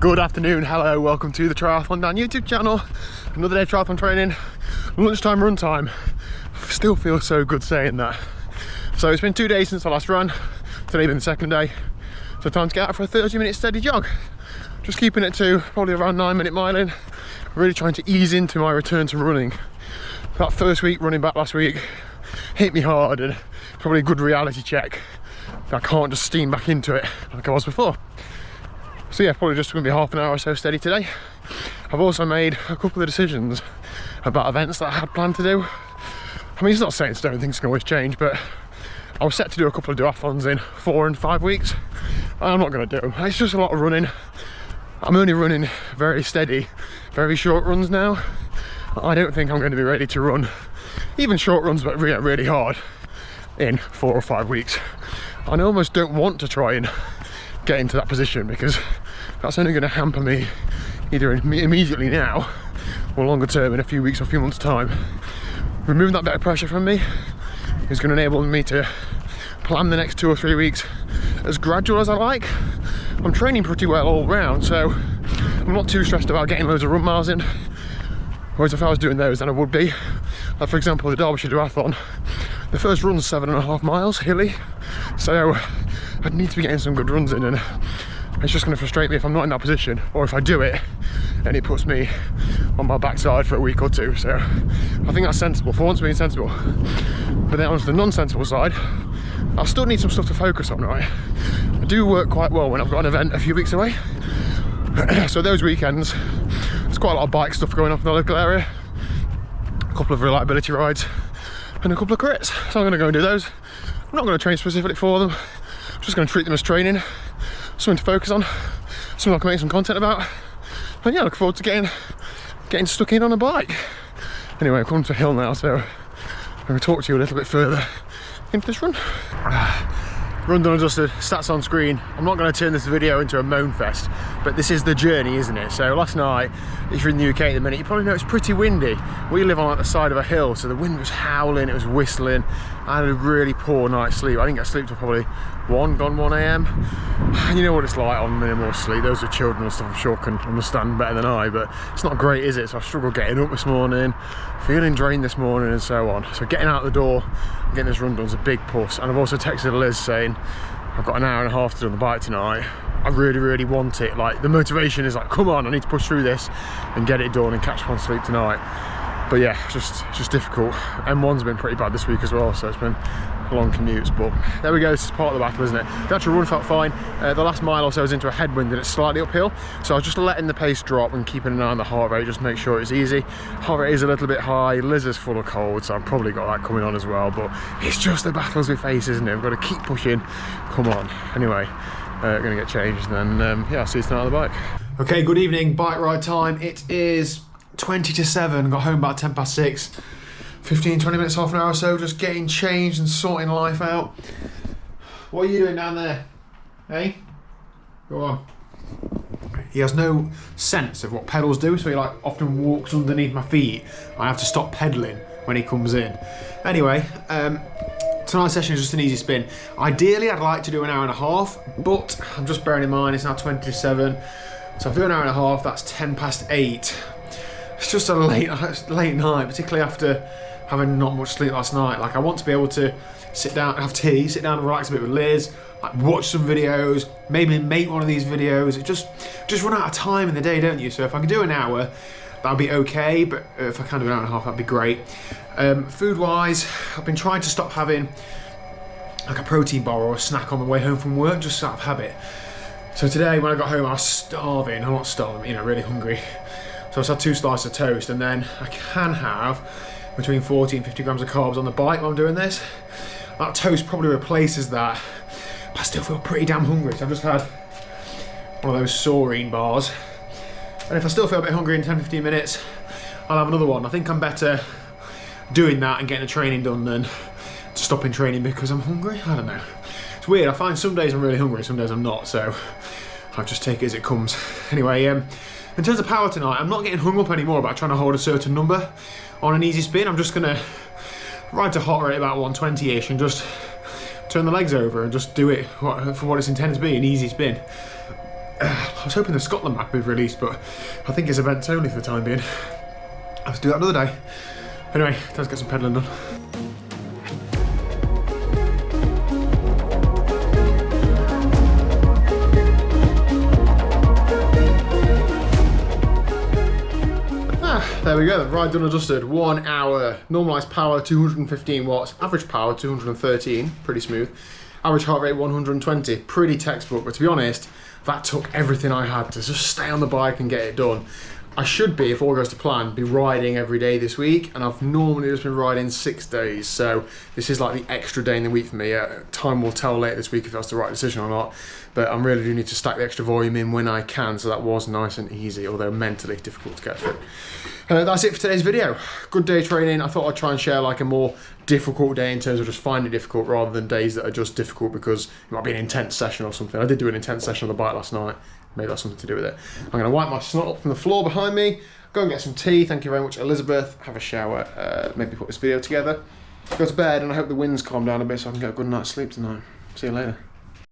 Good afternoon, hello, welcome to the TriathlonDan YouTube channel. Another day of triathlon training, lunchtime run time. Still feels so good saying that. So it's been 2 days since I last ran, today being the second day. So time to get out for a 30-minute steady jog. Just keeping it to probably around 9-minute miling. Really trying to ease into my return to running. That first week running back last week hit me hard, and probably a good reality check. I can't just steam back into it like I was before. So yeah, probably just going to be half an hour or so steady today. I've also made a couple of decisions about events that I had planned to do. I mean, it's not saying stone, things can always change, but I was set to do a couple of duathlons in 4 and 5 weeks. I'm not going to do them. It's just a lot of running. I'm only running very steady, very short runs now. I don't think I'm going to be ready to run even short runs, but really hard in 4 or 5 weeks. I almost don't want to try and get into that position, because that's only going to hamper me either immediately now or longer term in a few weeks or a few months time. Removing that bit of pressure from me is going to enable me to plan the next 2 or 3 weeks as gradual as I like. I'm training pretty well all round, so I'm not too stressed about getting loads of run miles in, whereas if I was doing those then I would be. Like for example the Derbyshire Duathlon, the first run's 7.5 miles hilly, so I'd need to be getting some good runs in, and it's just going to frustrate me if I'm not in that position, or if I do it and it puts me on my backside for a week or two. So I think that's sensible, for once being sensible. But then onto the non-sensible side, I still need some stuff to focus on, right? I do work quite well when I've got an event a few weeks away. So those weekends, there's quite a lot of bike stuff going on in the local area, a couple of reliability rides and a couple of crits. So I'm going to go and do those. I'm not going to train specifically for them. I'm just going to treat them as training, something to focus on, something I can make some content about. And yeah, I look forward to getting stuck in on a bike. Anyway, I've come to a hill now, so I'm going to talk to you a little bit further into this run. Run done and dusted, stats on screen. I'm not going to turn this video into a moan fest, but this is the journey, isn't it? So last night, if you're in the UK at the minute, you probably know it's pretty windy. We live on like the side of a hill, so the wind was howling, it was whistling. I had a really poor night's sleep. I didn't get sleep till probably 1 AM. And you know what it's like on minimal sleep. Those are children and stuff, I'm sure can understand better than I, but it's not great, is it? So I struggled getting up this morning, feeling drained this morning and so on. So getting out the door and getting this run done is a big push. And I've also texted Liz saying, I've got an hour and a half to do on the bike tonight. I really want it. Like, the motivation is like, come on, I need to push through this and get it done and catch up on sleep tonight. But yeah, it's just difficult. M1's been pretty bad this week as well, so it's been long commutes, but there we go. This is part of the battle, isn't it? The actual run felt fine. The last mile or so was into a headwind and it's slightly uphill, so I was just letting the pace drop and keeping an eye on the heart rate, just to make sure it's easy. Heart rate is a little bit high. Liz is full of cold, so I've probably got that coming on as well, but it's just the battles we face, isn't it? We've got to keep pushing. Come on. Anyway, gonna get changed, and then yeah, I'll see you tonight on the bike. Okay, good evening. Bike ride time. It is 20 to 7. Got home about 6:10. 15-20 minutes, half an hour or so, just getting changed and sorting life out. What are you doing down there? Hey? Go on. He has no sense of what pedals do, so he like often walks underneath my feet. I have to stop pedaling when he comes in. Anyway, tonight's session is just an easy spin. Ideally, I'd like to do an hour and a half, but I'm just bearing in mind it's now 20 to 7. So if I do an hour and a half, that's 8:10. It's just a late night, particularly after having not much sleep last night. Like, I want to be able to sit down, have tea, sit down and relax a bit with Liz, like watch some videos, maybe make one of these videos. It just run out of time in the day, don't you? So if I can do an hour, that'll be okay, but if I can do an hour and a half, that'd be great. Food-wise, I've been trying to stop having like a protein bar or a snack on the way home from work, just out of habit. So today when I got home, I was starving. I'm not starving, you know, really hungry. So I just had 2 slices of toast, and then I can have between 40 and 50 grams of carbs on the bike while I'm doing this. That toast probably replaces that, but I still feel pretty damn hungry. So I've just had one of those Saurine bars. And if I still feel a bit hungry in 10-15 minutes, I'll have another one. I think I'm better doing that and getting the training done than stopping training because I'm hungry. I don't know. It's weird. I find some days I'm really hungry, some days I'm not. So I'll just take it as it comes. Anyway, in terms of power tonight, I'm not getting hung up anymore about trying to hold a certain number on an easy spin. I'm just gonna ride to heart rate about 120-ish and just turn the legs over and just do it for what it's intended to be, an easy spin. I was hoping the Scotland map would be released, but I think it's events only for the time being. I'll have to do that another day. Anyway, let's get some pedalling done. There we go, the ride done and dusted. 1 hour, normalised power 215 watts, average power 213, pretty smooth. Average heart rate 120, pretty textbook, but to be honest, that took everything I had to just stay on the bike and get it done. I should be, if all goes to plan, be riding every day this week, and I've normally just been riding 6 days, so this is like the extra day in the week for me. Time will tell later this week if that's the right decision or not, but I really do need to stack the extra volume in when I can, so that was nice and easy, although mentally difficult to get through. That's it for today's video. Good day training. I thought I'd try and share like a more difficult day in terms of just finding it difficult rather than days that are just difficult because it might be an intense session or something. I did do an intense session on the bike last night. Maybe that's something to do with it. I'm going to wipe my snot up from the floor behind me, go and get some tea. Thank you very much, Elizabeth. Have a shower, maybe put this video together. Go to bed, and I hope the winds calm down a bit so I can get a good night's sleep tonight. See you later.